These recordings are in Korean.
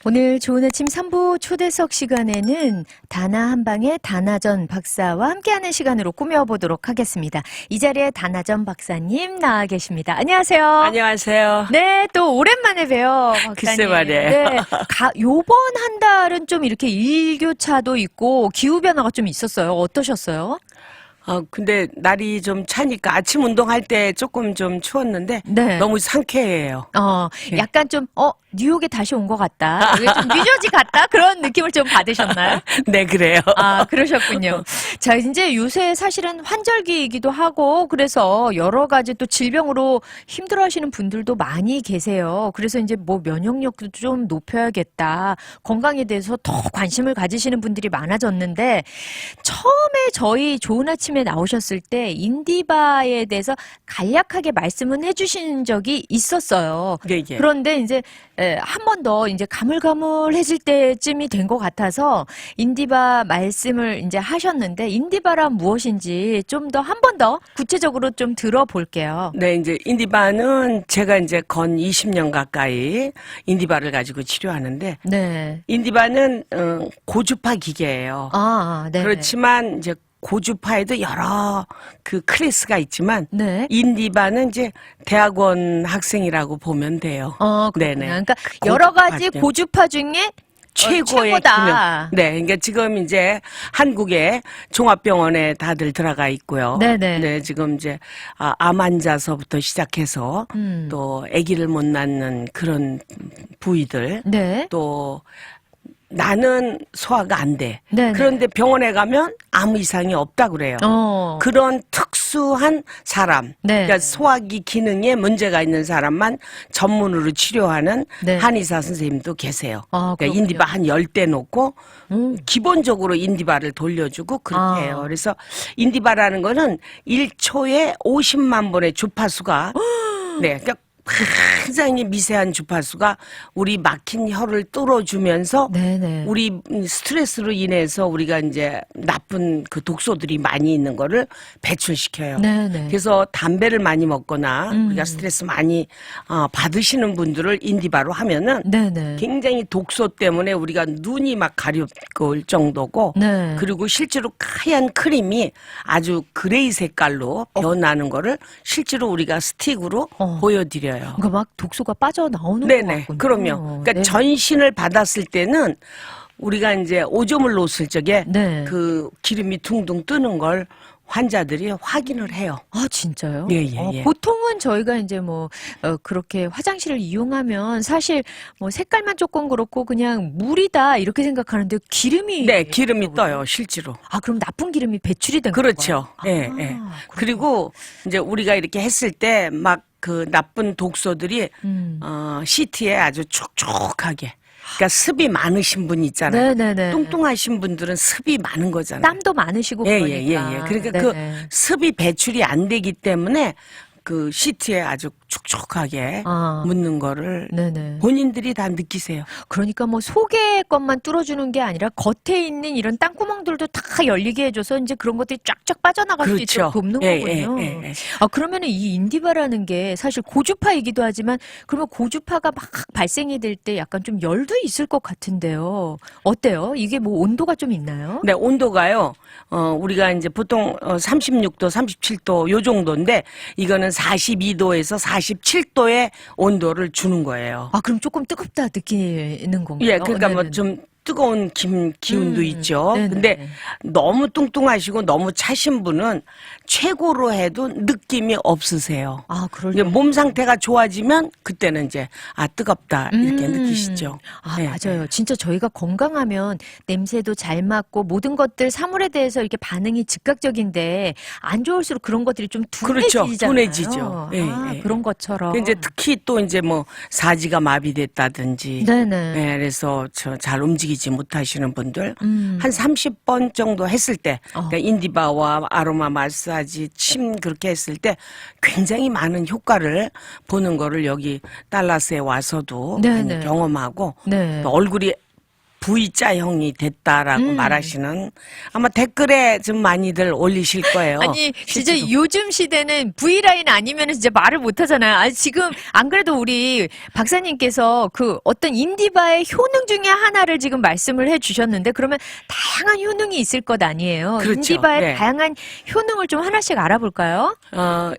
오늘 좋은 아침 3부 초대석 시간에는 다나 한방의 다나전 박사와 함께하는 시간으로 꾸며보도록 하겠습니다. 이 자리에 다나전 박사님 나와 계십니다. 안녕하세요. 안녕하세요. 네, 또 오랜만에 봬요. 박사님. 글쎄 말이에요. 네, 요번 한 달은 좀 이렇게 일교차도 있고 기후변화가 좀 있었어요. 어떠셨어요? 근데 날이 좀 차니까 아침 운동할 때 조금 좀 추웠는데 네. 너무 상쾌해요. 네. 약간 좀, 뉴욕에 다시 온 것 같다. 이게 좀 뉴저지 같다? 그런 느낌을 좀 받으셨나요? 네, 그래요. 아, 그러셨군요. 자, 이제 요새 사실은 환절기이기도 하고, 그래서 여러 가지 또 질병으로 힘들어 하시는 분들도 많이 계세요. 그래서 이제 뭐 면역력도 좀 높여야겠다. 건강에 대해서 더 관심을 가지시는 분들이 많아졌는데, 처음에 저희 좋은 아침에 나오셨을 때, 인디바에 대해서 간략하게 말씀은 해주신 적이 있었어요. 예, 예. 그런데 이제, 한 번 더 이제 가물가물해질 때쯤이 된 것 같아서 인디바 말씀을 이제 하셨는데 인디바란 무엇인지 좀 더 한 번 더 구체적으로 좀 들어볼게요. 네, 이제 인디바는 제가 이제 건 20년 가까이 인디바를 가지고 치료하는데 네. 인디바는 고주파 기계예요. 네. 그렇지만 이제 고주파에도 여러 그 클래스가 있지만 네. 인디바는 이제 대학원 학생이라고 보면 돼요. 그렇구나. 네네. 그러니까 여러 가지 고주파죠. 고주파 중에 최고의 최고다. 기능. 네, 그러니까 지금 이제 한국에 종합병원에 다들 들어가 있고요. 네네. 네, 지금 이제 암 환자서부터 시작해서 또 아기를 못 낳는 그런 부위들, 네. 또 나는 소화가 안 돼. 네네. 그런데 병원에 가면 아무 이상이 없다 그래요. 그런 특수한 사람, 네. 그러니까 소화기 기능에 문제가 있는 사람만 전문으로 치료하는 네. 한의사 선생님도 계세요. 그렇군요. 그러니까 인디바 한 10대 놓고 기본적으로 인디바를 돌려주고 그렇게 해요. 그래서 인디바라는 거는 1초에 50만 번의 주파수가 네, 그러니까 굉장히 미세한 주파수가 우리 막힌 혀를 뚫어주면서 네네. 우리 스트레스로 인해서 우리가 이제 나쁜 그 독소들이 많이 있는 거를 배출시켜요. 네네. 그래서 담배를 많이 먹거나 우리가 스트레스 많이 받으시는 분들을 인디바로 하면은 네네. 굉장히 독소 때문에 우리가 눈이 막 가려울 정도고 네. 그리고 실제로 하얀 크림이 아주 그레이 색깔로 변하는 거를 실제로 우리가 스틱으로 보여드려요. 그러니까 막 독소가 빠져나오는 것 네네. 같군요. 그럼요. 그러니까 네. 전신을 받았을 때는 우리가 이제 오줌을 놓았을 적에 네. 그 기름이 둥둥 뜨는 걸 환자들이 확인을 해요. 아, 진짜요? 예, 예, 예. 보통은 저희가 이제 그렇게 화장실을 이용하면 사실 색깔만 조금 그렇고 그냥 물이다 이렇게 생각하는데 기름이. 네, 기름이 떠요, 실제로. 그럼 나쁜 기름이 배출이 된 그렇죠. 건가요? 예, 예. 그리고 이제 우리가 이렇게 했을 때 막 그 나쁜 독소들이 시트에 아주 촉촉하게. 그러니까 습이 많으신 분 있잖아요. 네네네. 뚱뚱하신 분들은 습이 많은 거잖아요. 땀도 많으시고 예, 그러니까. 예, 예, 예. 그러니까 네네. 그 습이 배출이 안 되기 때문에 그 시트에 아주 촉촉하게 묻는 거를 네네. 본인들이 다 느끼세요. 그러니까 속의 것만 뚫어주는 게 아니라 겉에 있는 이런 땅구멍들도 다 열리게 해줘서 이제 그런 것들이 쫙쫙 빠져나갈 수 있도록 돕는 예, 거군요. 예, 예, 예. 그러면은 이 인디바라는 게 사실 고주파이기도 하지만 그러면 고주파가 막 발생이 될 때 약간 좀 열도 있을 것 같은데요. 어때요? 이게 온도가 좀 있나요? 네, 온도가요. 우리가 이제 보통 36도, 37도 요 정도인데 이거는 42도에서 47도의 온도를 주는 거예요. 그럼 조금 뜨겁다 느끼는 건가요? 예, 그러니까 네네네. 좀 뜨거운 기운도 있죠. 네네. 근데 너무 뚱뚱하시고 너무 차신 분은 최고로 해도 느낌이 없으세요. 그럴 이제 몸 상태가 좋아지면 그때는 이제 뜨겁다 이렇게 느끼시죠. 네. 맞아요. 진짜 저희가 건강하면 냄새도 잘 맡고 모든 것들 사물에 대해서 이렇게 반응이 즉각적인데 안 좋을수록 그런 것들이 좀 그렇죠. 둔해지잖아요. 둔해지죠. 예, 예. 그런 것처럼. 이제 특히 또 이제 사지가 마비됐다든지. 네네. 네, 그래서 잘 움직이지 못하시는 분들 한 30번 정도 했을 때 그러니까 인디바와 아로마 마사지, 침 그렇게 했을 때 굉장히 많은 효과를 보는 거를 여기 달라스에 와서도 네네. 많이 경험하고 네. 또 얼굴이 V자형이 됐다라고 말하시는 아마 댓글에 좀 많이들 올리실 거예요. 아니 진짜 실제로. 요즘 시대는 V라인 아니면 진짜 말을 못 하잖아요. 아 지금 안 그래도 우리 박사님께서 그 어떤 인디바의 효능 중에 하나를 지금 말씀을 해 주셨는데 그러면 다양한 효능이 있을 것 아니에요. 그렇죠. 인디바의 네. 다양한 효능을 좀 하나씩 알아볼까요?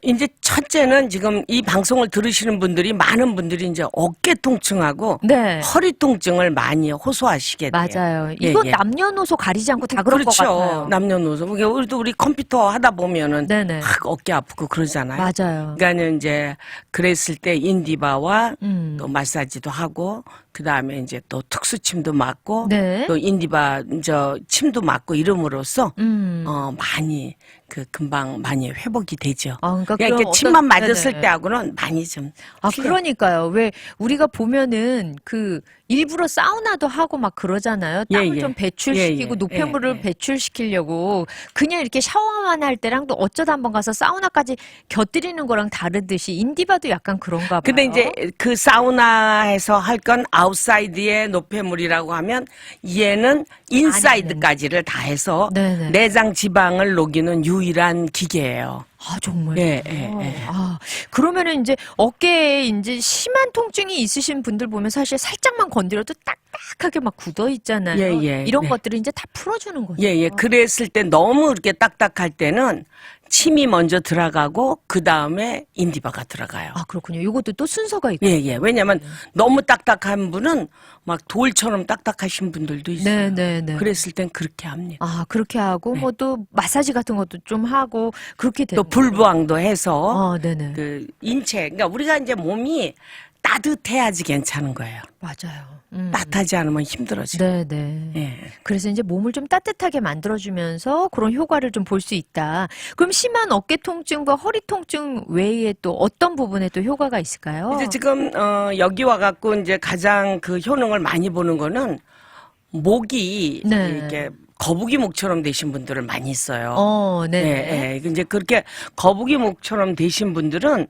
이제 첫째는 지금 이 방송을 들으시는 분들이 많은 분들이 이제 어깨 통증하고 네. 허리 통증을 많이 호소하시게 돼요. 맞아요. 예, 이건 예. 남녀노소 가리지 않고 다 그런 그렇죠. 것 같아요. 남녀노소. 우리도 우리 컴퓨터 하다 보면은 네네. 막 어깨 아프고 그러잖아요. 맞아요. 그러니까는 이제 그랬을 때 인디바와 음. 또 마사지도 하고 그다음에 이제 또 특수침도 맞고 네. 또 인디바 침도 맞고 이름으로써 음. 많이 금방 많이 회복이 되죠. 아, 그러니까 이렇게 그럼 침만 어떤- 맞았을 네네. 때하고는 많이 좀 아, 틀려요. 그러니까요. 왜 우리가 보면은 그 일부러 사우나도 하고 막 그러잖아요. 땀을 예, 예. 좀 배출시키고 예, 예. 노폐물을 예, 예. 배출시키려고 그냥 이렇게 샤워만 할 때랑 또 어쩌다 한번 가서 사우나까지 곁들이는 거랑 다르듯이 인디바도 약간 그런가 봐요. 근데 이제 그 사우나에서 할 건 아웃사이드의 노폐물이라고 하면 얘는 인사이드까지를 다 해서 네네. 내장 지방을 녹이는 유일한 기계예요. 아, 정말. 예, 예, 예. 아, 그러면은 이제 어깨에 이제 심한 통증이 있으신 분들 보면 사실 살짝만 건드려도 딱딱하게 막 굳어 있잖아요. 예, 예, 이런 네. 것들을 이제 다 풀어주는 거죠. 예, 예. 그랬을 때 너무 이렇게 딱딱할 때는 침이 먼저 들어가고 그 다음에 인디바가 들어가요. 아, 그렇군요. 이것도 또 순서가 있고. 예, 예. 왜냐면 너무 딱딱한 분은 막 돌처럼 딱딱하신 분들도 있어요. 네, 네, 네. 그랬을 땐 그렇게 합니다. 아, 그렇게 하고, 뭐 또 마사지 같은 것도 좀 하고, 그렇게 되는 또 불부항도 해서 아, 네네. 그 인체, 그러니까 우리가 이제 몸이 따뜻해야지 괜찮은 거예요. 맞아요. 따뜻하지 않으면 힘들어지고. 네네. 예. 그래서 이제 몸을 좀 따뜻하게 만들어주면서 그런 효과를 좀 볼 수 있다. 그럼 심한 어깨 통증과 허리 통증 외에 또 어떤 부분에 또 효과가 있을까요? 이제 지금 여기 와갖고 이제 가장 그 효능을 많이 보는 거는 목이 네. 이렇게 거북이 목처럼 되신 분들을 많이 있어요. 네. 예, 예. 이제 그렇게 거북이 목처럼 되신 분들은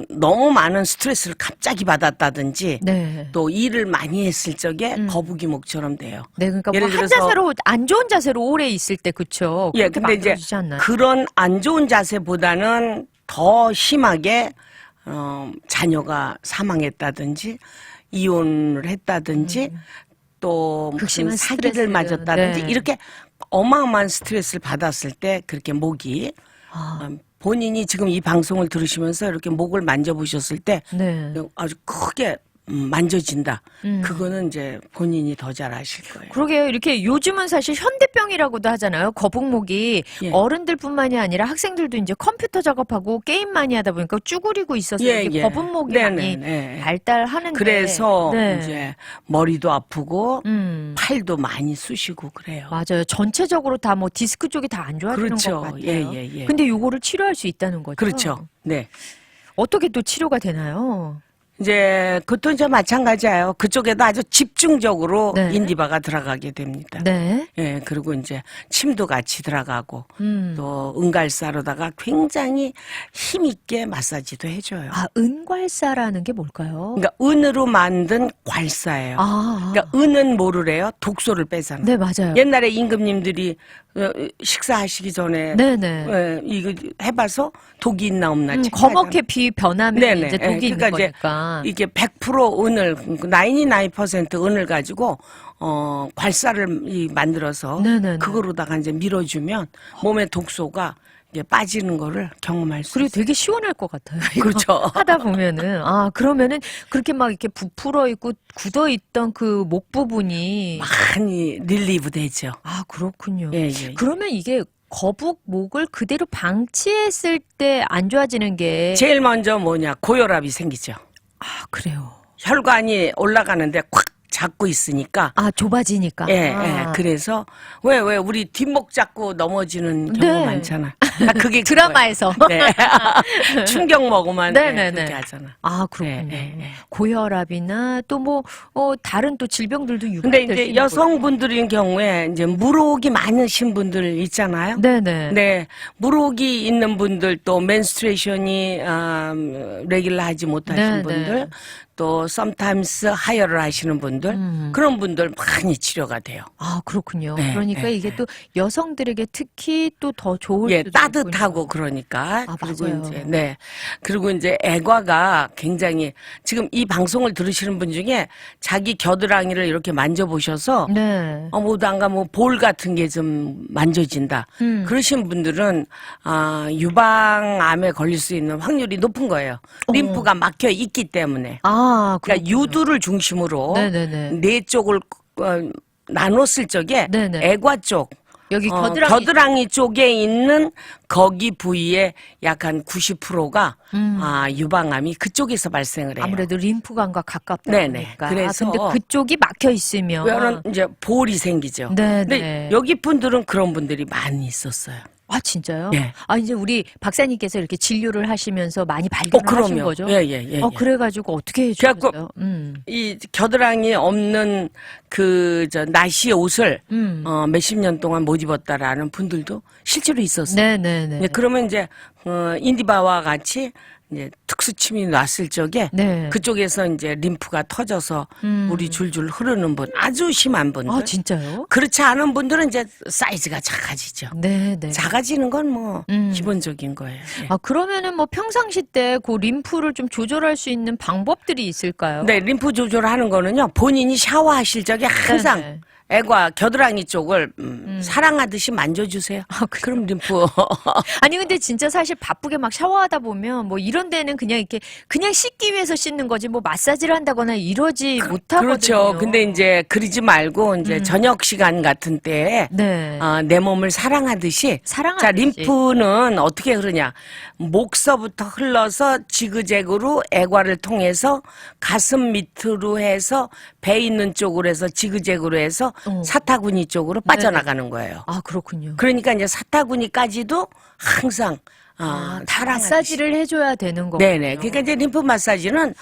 너무 많은 스트레스를 갑자기 받았다든지 네. 또 일을 많이 했을 적에 거북이 목처럼 돼요. 네, 그러니까 예를 뭐한 들어서- 자세로 안 좋은 자세로 오래 있을 때 그쵸? 예, 그렇게 근데 이제 만들어지지 않나요? 그런 안 좋은 자세보다는 더 심하게 자녀가 사망했다든지 이혼을 했다든지 또 무슨 극심한 사기를 스트레스. 맞았다든지 네. 이렇게 어마어마한 스트레스를 받았을 때 그렇게 목이 아, 본인이 지금 이 방송을 들으시면서 이렇게 목을 만져보셨을 때 네. 아주 크게 만져진다. 그거는 이제 본인이 더 잘 아실 거예요. 그러게요. 이렇게 요즘은 사실 현대병이라고도 하잖아요. 거북목이 예. 어른들뿐만이 아니라 학생들도 이제 컴퓨터 작업하고 게임 많이 하다 보니까 쭈그리고 있어서 예, 이렇게 예. 거북목이 네네, 많이 네. 발달하는데. 그래서 네. 이제 머리도 아프고 음. 팔도 많이 쑤시고 그래요. 맞아요. 전체적으로 다 뭐 디스크 쪽이 다 안 좋아지는 그렇죠. 것 같아요. 예, 예, 예. 근데 요거를 치료할 수 있다는 거죠. 그렇죠. 네. 어떻게 또 치료가 되나요? 이제 그것도 이제 마찬가지예요. 그쪽에도 아주 집중적으로 네. 인디바가 들어가게 됩니다. 네. 예, 그리고 이제 침도 같이 들어가고 음. 또 은갈사로다가 굉장히 힘있게 마사지도 해줘요. 아, 은괄사라는 게 뭘까요? 그러니까 은으로 만든 괄사예요. 아, 그러니까 은은 뭐를 독소를 빼잖아요. 네, 맞아요. 옛날에 임금님들이 식사하시기 전에 네네. 이거 해봐서 독이 있나 없나 검게 변하면 네네. 이제 독이 예, 있는 그러니까 이제 거니까. 이게 100% 은을 99% 은을 가지고 괄사를 만들어서 네네네. 그거로다가 이제 밀어주면 몸의 독소가 이제 빠지는 거를 경험할 수 그리고 있어요. 되게 시원할 것 같아요. 이거 그렇죠. 하다 보면은 그러면은 그렇게 막 이렇게 부풀어 있고 굳어 있던 그 목 부분이 많이 릴리브 되죠. 그렇군요. 예, 예. 그러면 이게 거북 목을 그대로 방치했을 때 안 좋아지는 게 제일 먼저 뭐냐 고혈압이 생기죠. 그래요. 혈관이 올라가는데 콱 잡고 있으니까. 좁아지니까. 예, 예. 그래서 왜 우리 뒷목 잡고 넘어지는 경우 네. 많잖아. 아, 그게 드라마에서. 네. 충격 먹으면 네네네. 그렇게 하잖아. 아, 그렇군요. 네, 네, 네. 고혈압이나 또 뭐, 다른 또 질병들도 근데 유발될 수 이제 있는 여성분들인 경우에 이제 물혹이 많으신 분들 있잖아요. 거예요. 네네. 네, 물혹이 있는 분들 또 menstruation이 레귤러 하지 못하신 네네. 분들 또 sometimes 하혈을 하시는 분들 그런 분들 많이 치료가 돼요. 아, 그렇군요. 네, 그러니까 네, 이게 또 여성들에게 특히 또 더 좋을 예, 수도 따뜻하고 있군요. 그러니까. 아, 그리고 맞아요. 이제, 네. 그리고 이제 애과가 굉장히 지금 이 방송을 들으시는 분 중에 자기 겨드랑이를 이렇게 만져보셔서 네. 뭐도 안 가면 볼 같은 게 좀 만져진다. 그러신 분들은, 유방암에 걸릴 수 있는 확률이 높은 거예요. 림프가 막혀 있기 때문에. 아, 그러니까 유두를 중심으로 네네네. 네 쪽을 나눴을 적에 네네. 애과 쪽, 여기 겨드랑이 쪽에 있는 거기 부위에 약 한 90%가 유방암이 그쪽에서 발생을 해요. 아무래도 림프관과 가깝다 네네. 보니까. 그래서 근데 그쪽이 막혀 있으면 그런 이제 볼이 생기죠. 네네. 근데 여기 분들은 그런 분들이 많이 있었어요. 아, 진짜요? 예. 아, 이제 우리 박사님께서 이렇게 진료를 하시면서 많이 발견을 하신 그럼요. 거죠? 예, 예, 예. 예. 그래가지고 어떻게 그래갖고 해주셨어요? 이 겨드랑이 없는 나시의 옷을 몇십 년 동안 못 입었다라는 분들도 실제로 있었어요. 네네네. 네, 그러면 이제 인디바와 같이 이제 특수침이 났을 적에 네. 그쪽에서 이제 림프가 터져서 물이 줄줄 흐르는 분, 아주 심한 분들. 아, 진짜요? 그렇지 않은 분들은 이제 사이즈가 작아지죠. 네네. 작아지는 건 뭐 기본적인 거예요. 예. 아, 그러면은 뭐 평상시 때 그 림프를 좀 조절할 수 있는 방법들이 있을까요? 네, 림프 조절하는 거는요. 본인이 샤워하실 적에 항상 네네. 애과 겨드랑이 쪽을 사랑하듯이 만져주세요. 아, 그럼 림프 아니, 근데 진짜 사실 바쁘게 막 샤워하다 보면 뭐 이런 데는 그냥 이렇게 그냥 씻기 위해서 씻는 거지 뭐 마사지를 한다거나 이러지 못하거든요. 그렇죠. 근데 이제 그러지 말고 이제 저녁 시간 같은 때에 네. 내 몸을 사랑하듯이 사랑하듯이. 자, 림프는 어떻게 흐르냐? 목서부터 흘러서 지그재그로 애과를 통해서 가슴 밑으로 해서 배 있는 쪽으로 해서 지그재그로 해서 사타구니 쪽으로 빠져나가는 거예요. 아, 그렇군요. 그러니까 이제 사타구니까지도 항상 다 사랑하듯이. 마사지를 해줘야 되는 거고. 네네. 그러니까 이제 림프 마사지는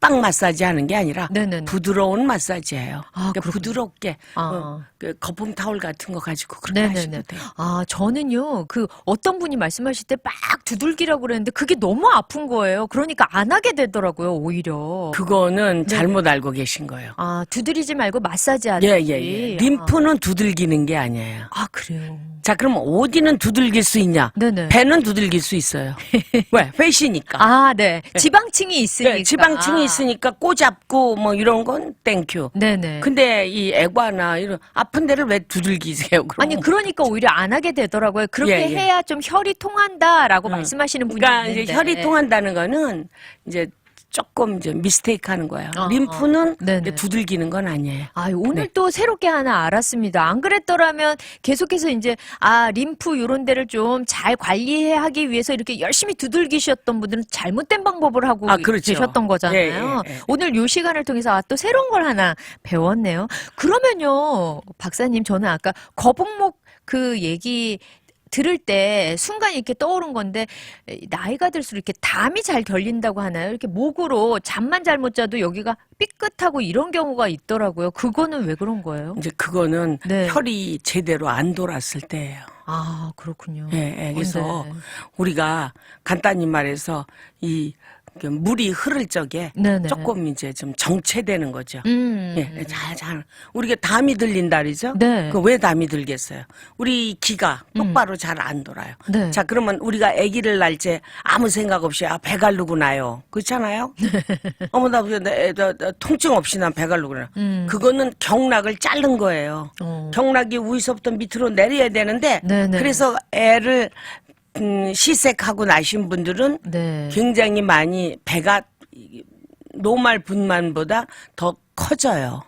팍팍 마사지 하는 게 아니라 네네네. 부드러운 마사지예요. 아, 그러니까 그렇군요. 부드럽게 아. 그 거품 타올 같은 거 가지고 그렇게 네네네. 하시면 돼요. 아, 저는요, 어떤 분이 말씀하실 때 막 두들기라고 그랬는데 그게 너무 아픈 거예요. 그러니까 안 하게 되더라고요, 오히려. 그거는 잘못 알고 계신 거예요. 아, 두드리지 말고 마사지 하듯이. 예. 림프는 두들기는 게 아니에요. 아, 그래요. 자, 그럼 어디는 두들길 수 있냐? 네네. 배는 두들길 수 있어요. 왜? 회시니까. 아, 네. 지방층이 있으니까. 네, 지방층이 있으니까 꼬잡고 뭐 이런 건 땡큐. 네네. 근데 이 애과나 이런 아픈 데를 왜 두들기세요? 그럼 아니, 그러니까 오히려 안 하게 되더라고요. 그렇게 예. 해야 좀 혈이 통한다라고 말씀하시는 분이 그러니까 있는데. 이제 혈이 통한다는 거는 이제 조금 이제 미스테이크 하는 거예요. 림프는 네네. 이제 두들기는 건 아니에요. 아, 오늘 네. 또 새롭게 하나 알았습니다. 안 그랬더라면 계속해서 이제 림프 요런 데를 좀 잘 관리하기 위해서 이렇게 열심히 두들기셨던 분들은 잘못된 방법을 하고 그렇죠. 계셨던 거잖아요. 예. 오늘 요 시간을 통해서 또 새로운 걸 하나 배웠네요. 그러면요, 박사님, 저는 아까 거북목 그 얘기 들을 때 순간 이렇게 떠오른 건데 나이가 들수록 이렇게 담이 잘 결린다고 하나요? 이렇게 목으로 잠만 잘못 자도 여기가 삐끗하고 이런 경우가 있더라고요. 그거는 왜 그런 거예요? 이제 그거는 네. 혈이 제대로 안 돌았을 때예요. 아, 그렇군요. 예. 그래서 네. 우리가 간단히 말해서 이 물이 흐를 적에 네네. 조금 이제 좀 정체되는 거죠. 음. 예, 잘. 우리가 담이 들린다 그러죠? 네. 그 왜 담이 들겠어요? 우리 기가 똑바로 잘 안 돌아요. 네. 자, 그러면 우리가 아기를 낳을 때 아무 생각 없이 배 가르고 나요. 그렇잖아요? 어머, 나 통증 없이 난 배 가르고 나요. 그거는 경락을 자른 거예요. 경락이 위서부터 밑으로 내려야 되는데 네네. 그래서 애를 시색하고 나신 분들은 네. 굉장히 많이 배가 노말 분만보다 더 커져요.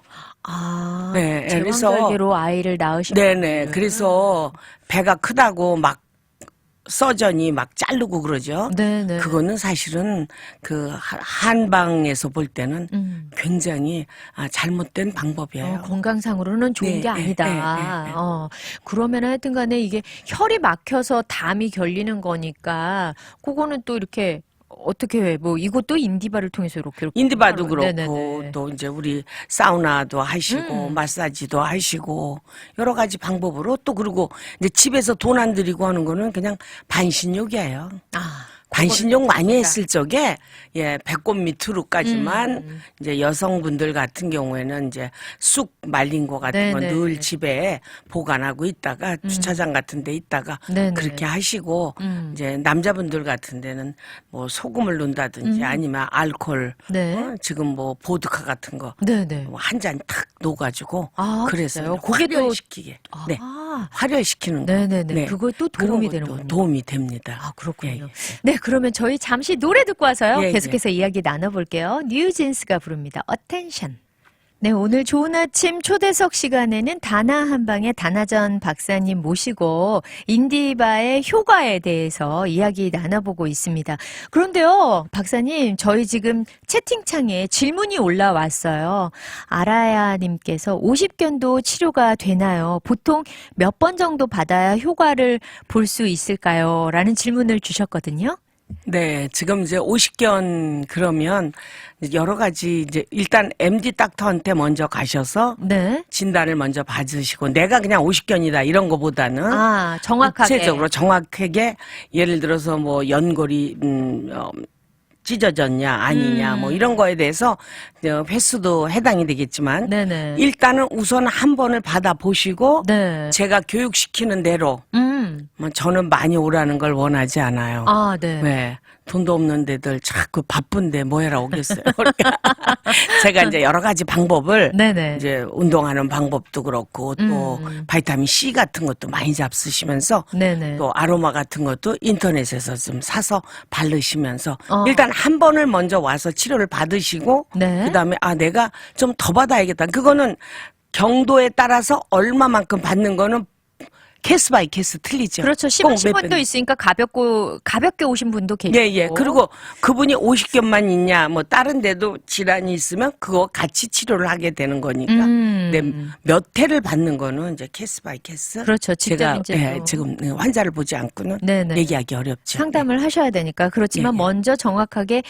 아, 네, 그래서 제왕절개로 아이를 낳으신 네네. 그래서 배가 크다고 막 서전이 막 자르고 그러죠. 네네. 그거는 사실은 그 한방에서 볼 때는 굉장히 잘못된 방법이에요. 건강상으로는 좋은 네, 게 아니다. 네. 그러면 하여튼 간에 이게 혈이 막혀서 담이 결리는 거니까 그거는 또 이렇게 어떻게 뭐 이것도 인디바를 통해서 이렇게 인디바도 하러- 그렇고 네네네. 또 이제 우리 사우나도 하시고 마사지도 하시고 여러 가지 방법으로 또 그리고 이제 집에서 돈 안 들이고 하는 거는 그냥 반신욕이에요. 반신욕 많이 했을 적에 배꼽 밑으로까지만 이제 여성분들 같은 경우에는 이제 쑥 말린 거 같은 건 네네. 늘 집에 보관하고 있다가 주차장 같은 데 있다가 네네. 그렇게 하시고 이제 남자분들 같은 데는 뭐 소금을 넣는다든지 아니면 알코올 네. 지금 뭐 보드카 같은 거 네네. 한 잔 탁 녹아주고 진짜요? 그래서 그게 또- 화려시키게 네. 화려시키는 거. 네네네. 그것도 도움이 그런 것도 되는군요. 도움이 됩니다. 그렇군요. 예, 예. 네, 그러면 저희 잠시 노래 듣고 와서요. 예, 계속해서 이야기 나눠볼게요. 뉴진스가 부릅니다. Attention. 네, 오늘 좋은 아침 초대석 시간에는 다나 한방의 다나전 박사님 모시고 인디바의 효과에 대해서 이야기 나눠보고 있습니다. 그런데요, 박사님, 저희 지금 채팅창에 질문이 올라왔어요. 아라야님께서 50견도 치료가 되나요? 보통 몇 번 정도 받아야 효과를 볼 수 있을까요? 라는 질문을 주셨거든요. 네, 지금 이제 50견 그러면 여러 가지 이제 일단 MD 닥터한테 먼저 가셔서 네. 진단을 먼저 받으시고 내가 그냥 50견이다 이런 거보다는 정확하게. 구체적으로 정확하게 예를 들어서 뭐 연골이 찢어졌냐 아니냐 뭐 이런 거에 대해서 횟수도 해당이 되겠지만 네네. 일단은 우선 한 번을 받아 보시고 네. 제가 교육시키는 대로 뭐 저는 많이 오라는 걸 원하지 않아요. 네. 왜 돈도 없는 데들 자꾸 바쁜데 뭐해라 오겠어요. 그러니까 제가 이제 여러 가지 방법을 네네. 이제 운동하는 방법도 그렇고 또 바이타민 C 같은 것도 많이 잡수시면서 네네. 또 아로마 같은 것도 인터넷에서 좀 사서 바르시면서 어. 일단 한 번을 먼저 와서 치료를 받으시고 네. 그다음에 내가 좀 더 받아야겠다. 그거는 경도에 따라서 얼마만큼 받는 거는 케이스 바이 케이스 틀리죠. 그렇죠. 꼭 심하신 몇 분도 번. 있으니까 가볍게 오신 분도 계시고. 예. 그리고 그분이 50견만 있냐, 뭐, 다른 데도 질환이 있으면 그거 같이 치료를 하게 되는 거니까. 네, 몇 회를 받는 거는 이제 케이스 바이 케이스. 그렇죠. 직접 제가 이제 또 지금 환자를 보지 않고는 네네. 얘기하기 어렵죠. 상담을 하셔야 되니까. 그렇지만 예, 예. 먼저 정확하게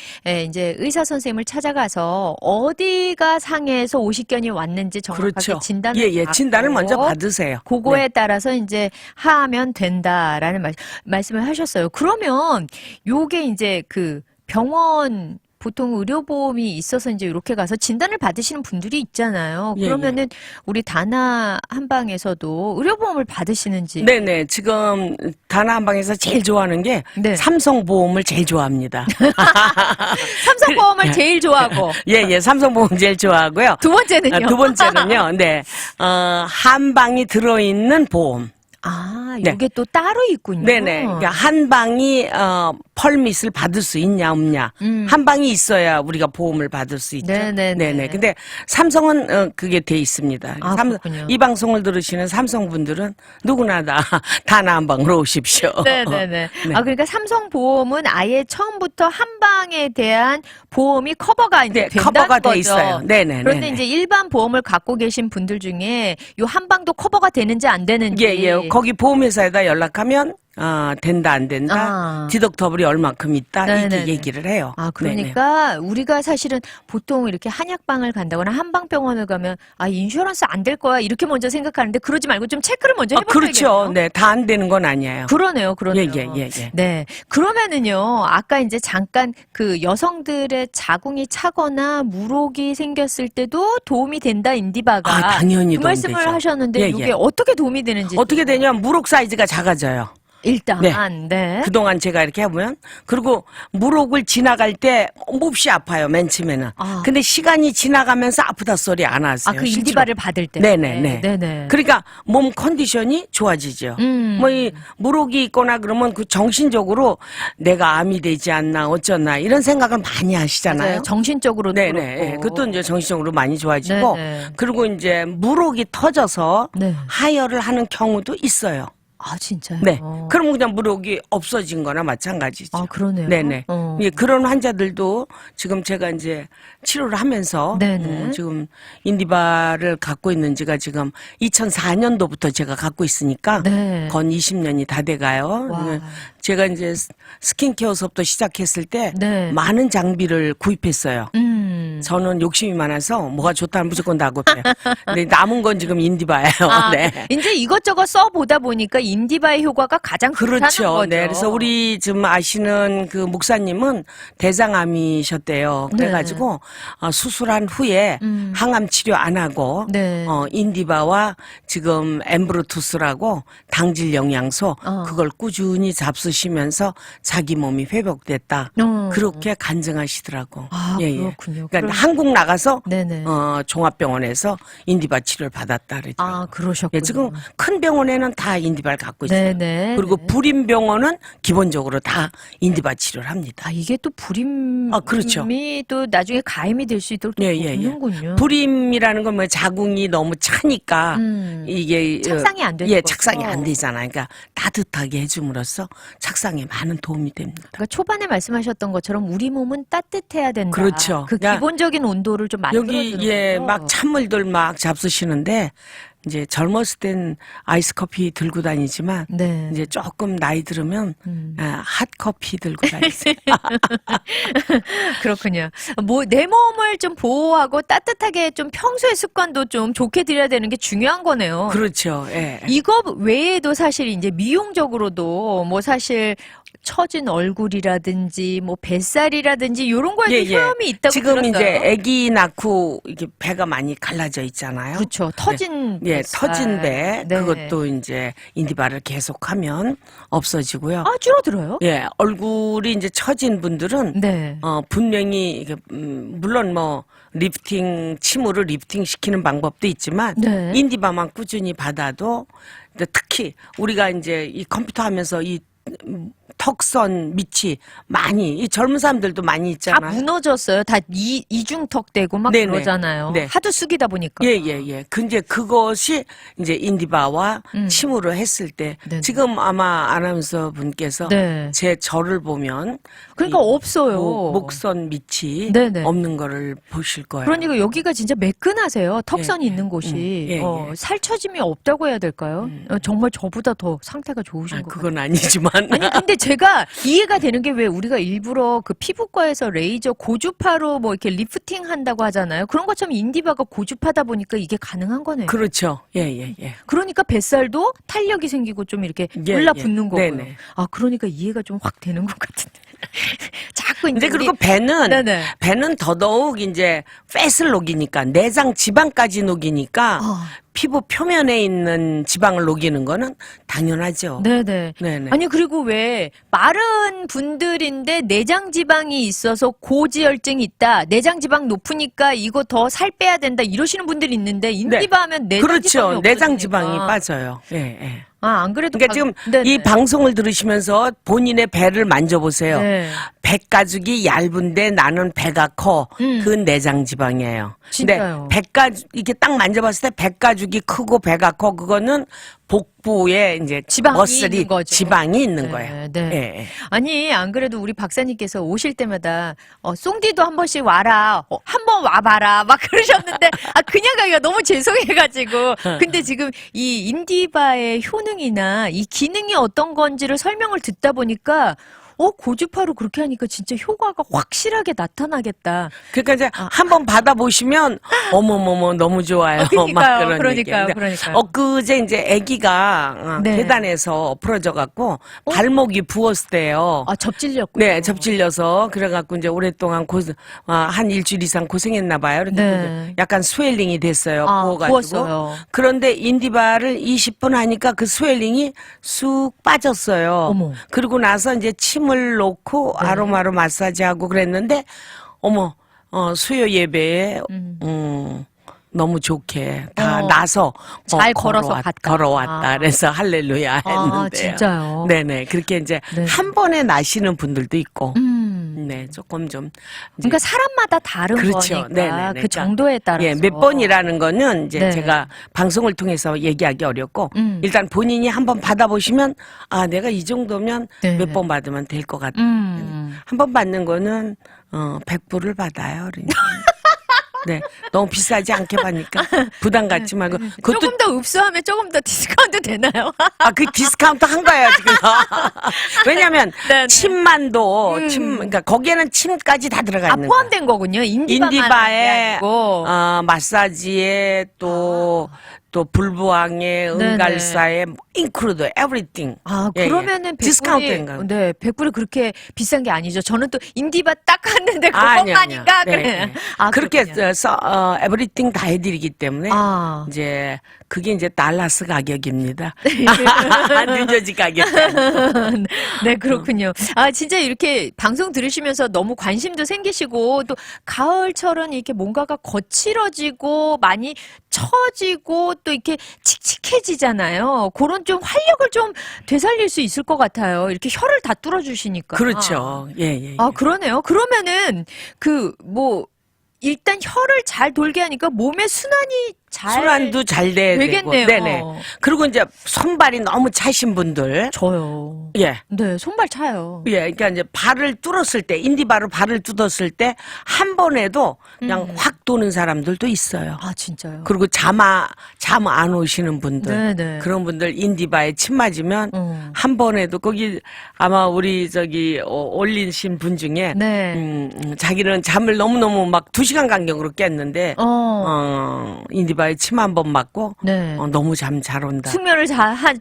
이제 의사 선생님을 찾아가서 어디가 상해서 50견이 왔는지 정확하게 그렇죠. 진단을 받고 진단을 먼저 받으세요. 그거에 네. 따라서 이제 하면 된다라는 말씀을 하셨어요. 그러면 요게 이제 그 병원 보통 의료보험이 있어서 이제 이렇게 가서 진단을 받으시는 분들이 있잖아요. 예, 그러면은 우리 다나 한방에서도 의료보험을 받으시는지. 네네. 지금 다나 한방에서 제일 좋아하는 게 네. 삼성보험을 제일 좋아합니다. 삼성보험을 제일 좋아하고. 예. 삼성보험 제일 좋아하고요. 두 번째는요? 두 번째는요. 네. 한방이 들어있는 보험. 네. 이게 또 따로 있군요. 네네. 그러니까 한 방이 펄밋을 받을 수 있냐 없냐. 한 방이 있어야 우리가 보험을 받을 수 있죠. 네네네. 근데 삼성은 그게 돼 있습니다. 그렇군요. 이 방송을 들으시는 삼성분들은 누구나 다 다나 한 방으로 오십시오. 네네네. 네. 그러니까 삼성보험은 아예 처음부터 한방에 대한 보험이 커버가 이제 네, 된다는 커버가 돼 거죠. 있어요. 네네. 그런데 이제 일반 보험을 갖고 계신 분들 중에 요 한방도 커버가 되는지 안 되는지. 예. 거기 보험회사에다 연락하면 된다 안 된다. 디덕터블이 얼마큼 있다. 네네네. 이렇게 얘기를 해요. 그러니까 우리가 사실은 보통 이렇게 한약방을 간다거나 한방병원을 가면 인슈런스 안 될 거야 이렇게 먼저 생각하는데 그러지 말고 좀 체크를 먼저 해보셔야겠네요. 그렇죠. 네, 다 안 되는 건 아니에요. 그러네요. 예. 네. 그러면은요, 아까 이제 잠깐 그 여성들의 자궁이 차거나 물혹이 생겼을 때도 도움이 된다, 인디바가. 당연히 그 도움이 말씀을 되죠. 하셨는데, 예, 이게 예. 어떻게 도움이 되는지. 어떻게 되냐면 무록 사이즈가 작아져요. 일단, 네. 그동안 제가 이렇게 해보면 그리고 무록을 지나갈 때 몹시 아파요. 맨 처음에는. 근데 시간이 지나가면서 아프다 소리 안 하세요. 그 인디바를 받을 때. 네네. 그러니까 몸 컨디션이 좋아지죠. 뭐 이 무록이 있거나 그러면 그 정신적으로 내가 암이 되지 않나 어쩌나 이런 생각을 많이 하시잖아요. 맞아요. 정신적으로도 네네. 그렇고. 그것도 이제 정신적으로 많이 좋아지고 네네. 그리고 이제 무록이 터져서 네. 하혈을 하는 경우도 있어요. 아, 진짜요? 네. 그럼 그냥 무력이 없어진 거나 마찬가지죠. 아, 그러네요. 네네. 예, 그런 환자들도 지금 제가 이제 치료를 하면서 네네. 지금 인디바를 갖고 있는 지가 지금 2004년도부터 제가 갖고 있으니까 네. 건 20년이 다 돼가요. 와. 제가 이제 스킨케어서부터 시작했을 때 네. 많은 장비를 구입했어요. 저는 욕심이 많아서 뭐가 좋다면 무조건 다 구입해요. 근데 남은 건 지금 인디바예요. 아, 네. 이제 이것저것 써보다 보니까 인디바의 효과가 가장 좋다는 그렇죠. 거죠. 네. 그래서 우리 지금 아시는 그 목사님은 대장암이셨대요. 그래가지고 수술한 후에 항암 치료 안 하고 네. 인디바와 지금 엠브로투스라고 당질 영양소 그걸 꾸준히 잡수시면서 자기 몸이 회복됐다. 그렇게 간증하시더라고. 아, 예, 예. 그렇군요. 그러니까 한국 나가서 네네. 종합병원에서 인디바 치료를 받았다 그러더라고요. 아, 그러셨군요. 예, 지금 큰 병원에는 다 인디바를 갖고 있어요. 네네. 그리고 네. 불임병원은 기본적으로 다 인디바 치료를 합니다. 아, 이게 또 불임이 그렇죠. 또 나중에 가임이 될 수 있도록 또 돕는군요. 불임이라는 건 뭐 자궁이 너무 차니까 이게 착상이 안 되는 예, 거죠. 착상이 안 되잖아요. 그러니까 따뜻하게 해줌으로써 착상에 많은 도움이 됩니다. 그러니까 초반에 말씀하셨던 것처럼 우리 몸은 따뜻해야 된다. 그렇죠. 그 그러니까 기본적인 온도를 좀 만들어주는 여기 예, 거죠. 막 찬물들 막 잡수시는데 이제 젊었을 땐 아이스 커피 들고 다니지만 네. 이제 조금 나이 들으면 핫 커피 들고 다니세요. 그렇군요. 뭐 내 몸을 좀 보호하고 따뜻하게 좀 평소의 습관도 좀 좋게 들여야 되는 게 중요한 거네요. 그렇죠. 예. 이거 외에도 사실 이제 미용적으로도 뭐 사실 처진 얼굴이라든지 뭐 뱃살이라든지 이런 거에도 효험이 있다고 지금 들었어요. 이제 아기 낳고 이게 배가 많이 갈라져 있잖아요. 그렇죠. 터진 예, 뱃살. 터진 배 네. 그것도 이제 인디바를 계속하면 없어지고요. 아, 줄어들어요? 예, 얼굴이 이제 처진 분들은 네. 분명히 이게 물론 뭐 리프팅 침으로 리프팅 시키는 방법도 있지만 네. 인디바만 꾸준히 받아도 근데 특히 우리가 이제 이 컴퓨터 하면서 이 턱선 밑이 많이 이 젊은 사람들도 많이 다 있잖아요. 무너졌어요. 다 이중턱 되고 막 네네. 그러잖아요. 네. 하도 숙이다 보니까. 예. 근데 그것이 이제 인디바와 침으로 했을 때 네네. 지금 아마 아나운서 분께서 네. 제 저를 보면 그러니까 이 없어요. 목선 밑이 네네. 없는 거를 보실 거예요. 그러니까 여기가 진짜 매끈하세요. 턱선이 예, 있는 곳이. 예, 예. 살처짐이 없다고 해야 될까요? 정말 저보다 더 상태가 좋으신 것 같아요. 그건 아니지만 아니 근데 제가 이해가 되는 게 왜 우리가 일부러 그 피부과에서 레이저 고주파로 뭐 이렇게 리프팅 한다고 하잖아요. 그런 것처럼 인디바가 고주파다 보니까 이게 가능한 거네요. 그렇죠. 예. 그러니까 뱃살도 탄력이 생기고 좀 이렇게 예, 올라붙는 예. 거고요. 네네. 아 그러니까 이해가 좀 확 되는 것 같은데. 자꾸 이제 근데 우리- 그리고 배는 네네. 배는 더더욱 이제 팻을 녹이니까 내장 지방까지 녹이니까 아. 피부 표면에 있는 지방을 녹이는 거는 당연하죠. 네네. 네네. 아니 그리고 왜 마른 분들인데 내장 지방이 있어서 고지혈증이 있다. 내장 지방 높으니까 이거 더 살 빼야 된다. 이러시는 분들이 있는데 인디바 하면 내장 그렇죠. 지방이 내장 없어지니까. 지방이 빠져요. 예. 아, 안 그래도 그러니까 지금 네네. 이 방송을 들으시면서 본인의 배를 만져보세요. 네. 배 가죽이 얇은데 나는 배가 커. 그 내장 지방이에요. 진짜요? 근데 배 가죽 이렇게 딱 만져봤을 때 배 가죽이 크고 배가 커 그거는 복부에 이제 지방이 머슬이 있는 거죠. 지방이 있는 네, 거예요. 네. 예. 아니 안 그래도 우리 박사님께서 오실 때마다 쏭디도 한 번씩 와라, 한 번 와봐라 막 그러셨는데 그냥 가기가 너무 죄송해가지고 근데 지금 이 인디바의 효능이나 이 기능이 어떤 건지를 설명을 듣다 보니까 고주파로 그렇게 하니까 진짜 효과가 확실하게 나타나겠다. 그러니까 이제 한번 받아보시면 어머머머 너무 좋아요. 그러니까요, 막 그런 그러니까요, 얘기. 그러니까요. 엊그제 이제 아기가 네. 계단에서 부러져 갖고 발목이 부었을 때요. 접질렸군요. 네, 접질려서 그래갖고 이제 오랫동안 한 일주일 이상 고생했나 봐요. 그런데 네. 약간 스웰링이 됐어요. 부어가지고. 부었어요. 그런데 인디바를 20분 하니까 그 스웰링이 쑥 빠졌어요. 어머. 그리고 나서 이제 침을 놓고 네. 아로마로 마사지하고 그랬는데 어머 수요 예배에 너무 좋게 다 나서 잘 걸어서 갔다. 걸어왔다. 그래서 할렐루야 했는데요. 진짜요? 네네 그렇게 이제 네. 한 번에 나시는 분들도 있고 네, 조금 좀. 이제 그러니까 사람마다 다른 그렇죠. 거니까 네네네. 그 정도에 따라서. 예, 몇 번이라는 거는 이제 네. 제가 방송을 통해서 얘기하기 어렵고 음. 일단 본인이 한번 받아보시면 아, 내가 이 정도면 네. 몇 번 받으면 될 것 같다. 한 번 받는 거는 100불을 받아요. 그러니까. 네, 너무 비싸지 않게 받으니까 부담 갖지 말고 그것도 조금 더 읍수하면 조금 더 디스카운트 되나요? 그 디스카운트 한 거예요, 지금. 왜냐면, 네네. 침만도, 그러니까 거기에는 침까지 다 들어가 있는 거예요. 포함된 거군요. 인디바에, 아니고. 마사지에, 또 불부항에, 네네. 은갈사에, 인크루드, 에브리띵. 그러면은 디스카운트인가? 100불이, 네, 100불이 그렇게 비싼 게 아니죠. 저는 또 인디바 딱 갔는데 아니요, 그것만인가 아니요. 그래. 네, 네. 아, 그렇게 그렇군요. 에브리띵 다 해드리기 때문에 아. 이제 그게 이제 달라스 가격입니다. 뉴저지 가격. 네, 그렇군요. 진짜 이렇게 방송 들으시면서 너무 관심도 생기시고, 또 가을철은 이렇게 뭔가가 거칠어지고, 많이 처지고, 또 이렇게 칙칙해지잖아요. 그런 좀 활력을 좀 되살릴 수 있을 것 같아요. 이렇게 혀를 다 뚫어주시니까. 그렇죠. 예. 그러네요. 그러면은, 일단 혀를 잘 돌게 하니까 몸의 순환이 잘. 순환도 잘 돼야 되겠네요. 되고. 네네. 그리고 이제 손발이 너무 차신 분들. 저요. 예. 네, 손발 차요. 예, 그러니까 이제 발을 뚫었을 때, 인디바로 발을 뚫었을 때, 한 번에도 그냥 확 도는 사람들도 있어요. 진짜요? 그리고 잠 안 오시는 분들. 네네. 그런 분들 인디바에 침 맞으면 한 번에도 거기 아마 우리 올리신 분 중에 네. 자기는 잠을 너무너무 막 2시간 간격으로 깼는데, 인디바에 침 한 번 맞고, 네. 너무 잠 잘 온다. 숙면을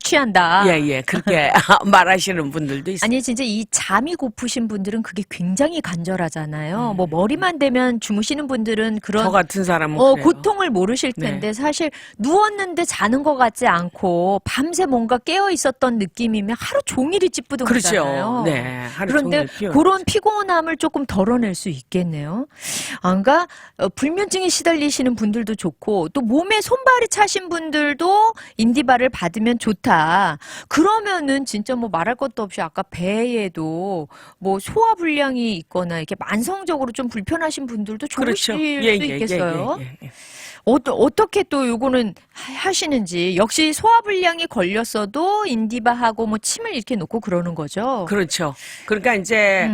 취한다. 예, 그렇게 말하시는 분들도 있어요. 아니, 진짜 이 잠이 고프신 분들은 그게 굉장히 간절하잖아요. 뭐, 머리만 대면 주무시는 분들은 그런. 저 같은 사람은 그래요. 고통을 모르실 텐데, 사실 누웠는데 자는 것 같지 않고, 밤새 뭔가 깨어 있었던 느낌이면 하루 종일이 찌뿌둥 그렇죠. 하잖아요. 네, 하루 그런데 종일 그런 피곤함을 조금 덜어낼 수 있겠네요. 그러니까 불면증에 시달리시는 분들도 좋고 또 몸에 손발이 차신 분들도 인디바를 받으면 좋다. 그러면은 진짜 뭐 말할 것도 없이 아까 배에도 뭐 소화불량이 있거나 이렇게 만성적으로 좀 불편하신 분들도 좋으실 수 있겠어요. 예. 어떻게 또 요거는 하시는지. 역시 소화불량이 걸렸어도 인디바하고 뭐 침을 이렇게 놓고 그러는 거죠. 그렇죠. 그러니까 이제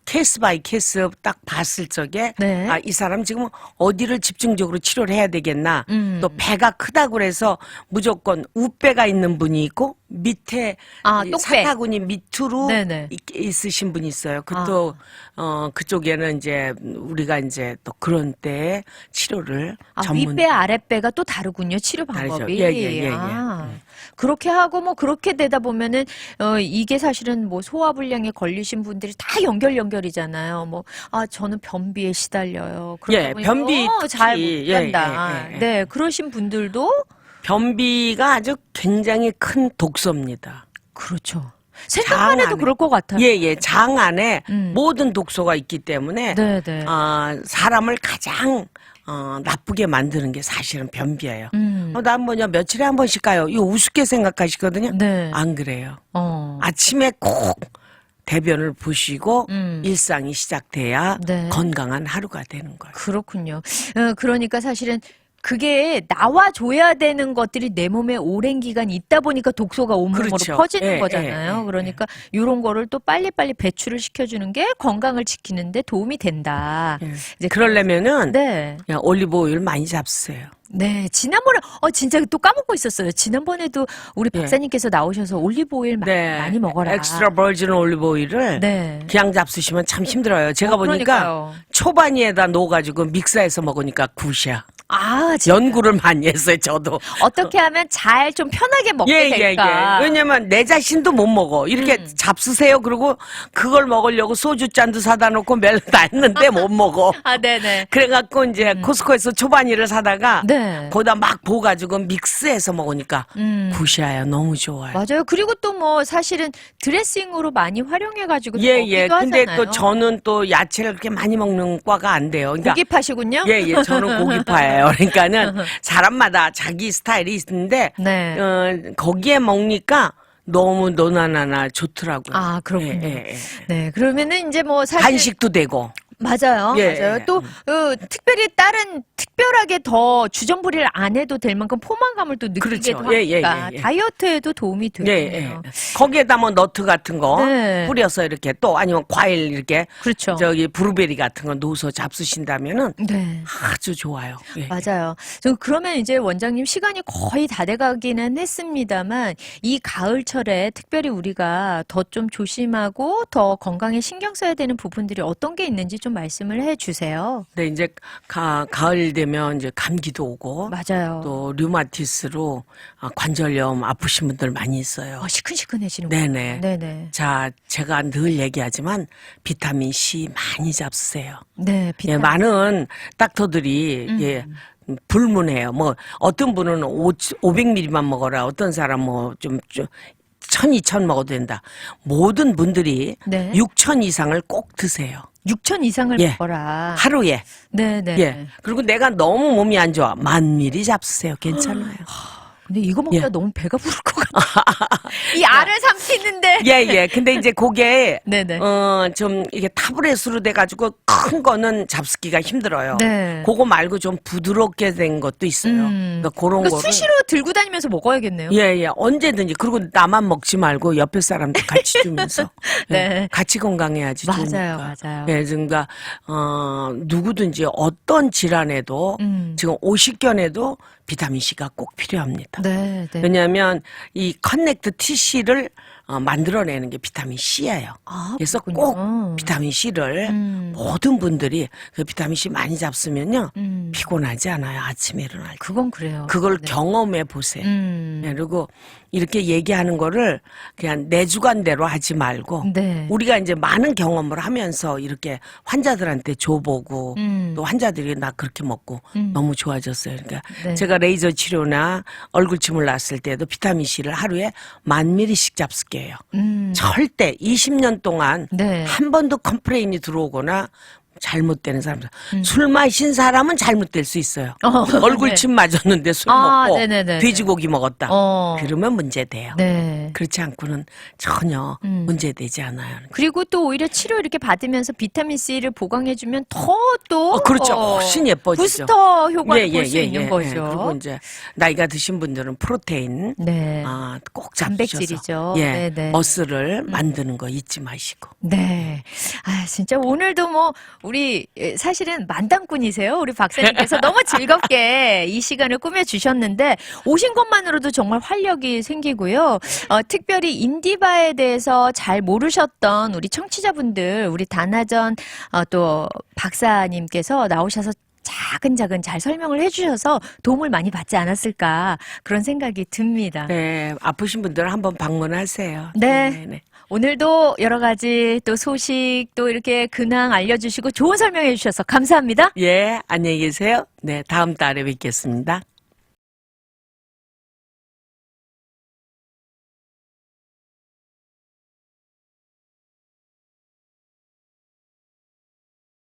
케이스 바이 케이스 딱 봤을 적에 네. 이 사람 지금 어디를 집중적으로 치료를 해야 되겠나. 또 배가 크다고 그래서 무조건 우배가 있는 분이 있고 밑에 이 똑배. 사타구니 밑으로 네네. 있으신 분이 있어요. 그또 그쪽에는 이제 우리가 이제 또 그런 때에 치료를 전문 윗배 아랫배가 또 다르군요. 치료 방법이. 다르죠. 예. 그렇게 하고 뭐 그렇게 되다 보면은 이게 사실은 뭐 소화불량에 걸리신 분들이 다 연결이잖아요. 뭐 저는 변비에 시달려요. 그러다 보니까 변비 잘 특히. 못 간다. 예. 네, 그러신 분들도 변비가 아주 굉장히 큰 독소입니다. 그렇죠. 생각만 해도 안에. 그럴 것 같아요. 예. 장 안에 모든 독소가 있기 때문에 네네. 사람을 가장 나쁘게 만드는 게 사실은 변비예요. 난 며칠에 한 번씩 가요. 이거 우습게 생각하시거든요. 네. 안 그래요. 어. 아침에 꼭 대변을 보시고 일상이 시작돼야 네. 건강한 하루가 되는 거예요. 그렇군요. 그러니까 사실은 그게 나와줘야 되는 것들이 내 몸에 오랜 기간 있다 보니까 독소가 온몸으로 그렇죠. 퍼지는 예, 거잖아요. 예. 그러니까 이런 거를 또 빨리빨리 배출을 시켜주는 게 건강을 지키는데 도움이 된다. 이제 그러려면은 네. 그냥 올리브 오일 많이 잡수세요. 네, 지난번에 진짜 또 까먹고 있었어요. 지난번에도 우리 박사님께서 나오셔서 올리브 오일 많이 먹어라. 엑스트라 버진 올리브 오일을 네. 그냥 잡수시면 참 힘들어요. 제가 보니까 그러니까요. 초반이에다 넣어가지고 믹서해서 먹으니까 굿이야. 진짜. 연구를 많이 했어요, 저도. 어떻게 하면 잘 좀 편하게 먹게 될까? 왜냐면 내 자신도 못 먹어. 이렇게 잡수세요. 그리고 그걸 먹으려고 소주 잔도 사다 놓고 멜로 다 했는데 못 먹어. 네네. 그래갖고 이제 코스코에서 초반이를 사다가 네. 거기다 막 부어가지고 믹스해서 먹으니까 굿이야. 너무 좋아요. 맞아요. 그리고 또 뭐 사실은 드레싱으로 많이 활용해가지고 또 예. 먹기도 근데 하잖아요. 또 저는 또 야채를 그렇게 많이 먹는 과가 안 돼요. 그러니까 고기파시군요. 예. 저는 고기파예요. 그러니까는 사람마다 자기 스타일이 있는데 네. 거기에 먹으니까 너무 노나나나 좋더라고요. 아, 그렇군요. 예, 예, 예. 네, 그러면은 이제 뭐 사실 간식도 되고. 맞아요, 예, 맞아요. 예. 또 특별히 다른 특별하게 더 주전부리를 안 해도 될 만큼 포만감을 또 느끼기도 그렇죠. 예, 예, 하니까 예, 예. 다이어트에도 도움이 예, 되네요. 예. 거기에다 뭐 너트 같은 거 네. 뿌려서 이렇게 또 아니면 과일 이렇게 그렇죠. 저기 브루베리 같은 거 넣어서 잡수신다면은 네. 아주 좋아요. 예. 맞아요. 저 그러면 이제 원장님 시간이 거의 다 돼가기는 했습니다만 이 가을철에 특별히 우리가 더 좀 조심하고 더 건강에 신경 써야 되는 부분들이 어떤 게 있는지 좀 말씀을 해주세요. 근데 이제 가을 되면 이제 감기도 오고 맞아요. 또 류마티스로 관절염 아프신 분들 많이 있어요. 시큰시큰해지는 네네. 네네. 자, 제가 늘 얘기하지만 비타민 C 많이 잡수세요. 네, 예, 비타민. 많은 닥터들이 예, 불문해요. 뭐 어떤 분은 500ml만 먹어라. 어떤 사람 뭐좀 1000, 2000 먹어도 된다. 모든 분들이 네. 6000 이상을 꼭 드세요. 6천 이상을 예. 먹어라. 하루에. 네네. 예. 그리고 내가 너무 몸이 안 좋아. 1000ml 잡수세요. 괜찮아요. 근데 이거 먹다 예. 너무 배가 부를 것 같아. 이 알을 삼키는데. 예, 예. 근데 이제 그게 네네. 좀 이게 타브렛으로 돼가지고 큰 거는 잡수기가 힘들어요. 네. 그거 말고 좀 부드럽게 된 것도 있어요. 그러니까 그런 그러니까 거를. 수시로 들고 다니면서 먹어야겠네요. 예, 예. 언제든지. 그리고 나만 먹지 말고 옆에 사람도 같이 주면서. 네. 예, 같이 건강해야지. 맞아요, 좋으니까. 맞아요. 예, 그러니까, 누구든지 어떤 질환에도 지금 오십견에도 비타민C가 꼭 필요합니다. 네, 네. 왜냐하면 이 커넥트 TC를 만들어내는 게 비타민 C예요. 아, 그래서 그렇군요. 꼭 비타민 C를 모든 분들이 그 비타민 C 많이 잡수면요 피곤하지 않아요. 아침에 일어날 때. 그건 그래요. 그걸 네. 경험해 보세요. 네. 그리고 이렇게 얘기하는 거를 그냥 내 주관대로 하지 말고 네. 우리가 이제 많은 경험을 하면서 이렇게 환자들한테 줘보고 또 환자들이 나 그렇게 먹고 너무 좋아졌어요. 그러니까 네. 제가 레이저 치료나 얼굴침을 놨을 때도 비타민 C를 하루에 1000ml씩 잡을게요. 절대 20년 동안 네. 한 번도 컴플레인이 들어오거나 잘못되는 사람들. 술 마신 사람은 잘못될 수 있어요. 얼굴침 맞았는데 술 아, 먹고 네네네. 돼지고기 먹었다. 어. 그러면 문제돼요. 네. 그렇지 않고는 전혀 문제되지 않아요. 그리고 또 오히려 치료 이렇게 받으면서 비타민 C를 보강해주면 더 또 그렇죠. 훨씬 예뻐지죠. 부스터 효과를 볼 수 있는 거죠. 그리고 이제 나이가 드신 분들은 프로테인 네. 꼭 잡수셔서 단백질이죠. 예, 네네. 머슬을 만드는 거 잊지 마시고. 네. 아, 진짜 오늘도 뭐, 우리, 사실은 만담꾼이세요. 우리 박사님께서 너무 즐겁게 이 시간을 꾸며주셨는데, 오신 것만으로도 정말 활력이 생기고요. 특별히 인디바에 대해서 잘 모르셨던 우리 청취자분들, 우리 단하전, 또 박사님께서 나오셔서 차근차근 잘 설명을 해주셔서 도움을 많이 받지 않았을까, 그런 생각이 듭니다. 네, 아프신 분들은 한번 방문하세요. 네. 오늘도 여러 가지 또 소식 또 이렇게 근황 알려주시고 좋은 설명해 주셔서 감사합니다. 예, 안녕히 계세요. 네, 다음 달에 뵙겠습니다.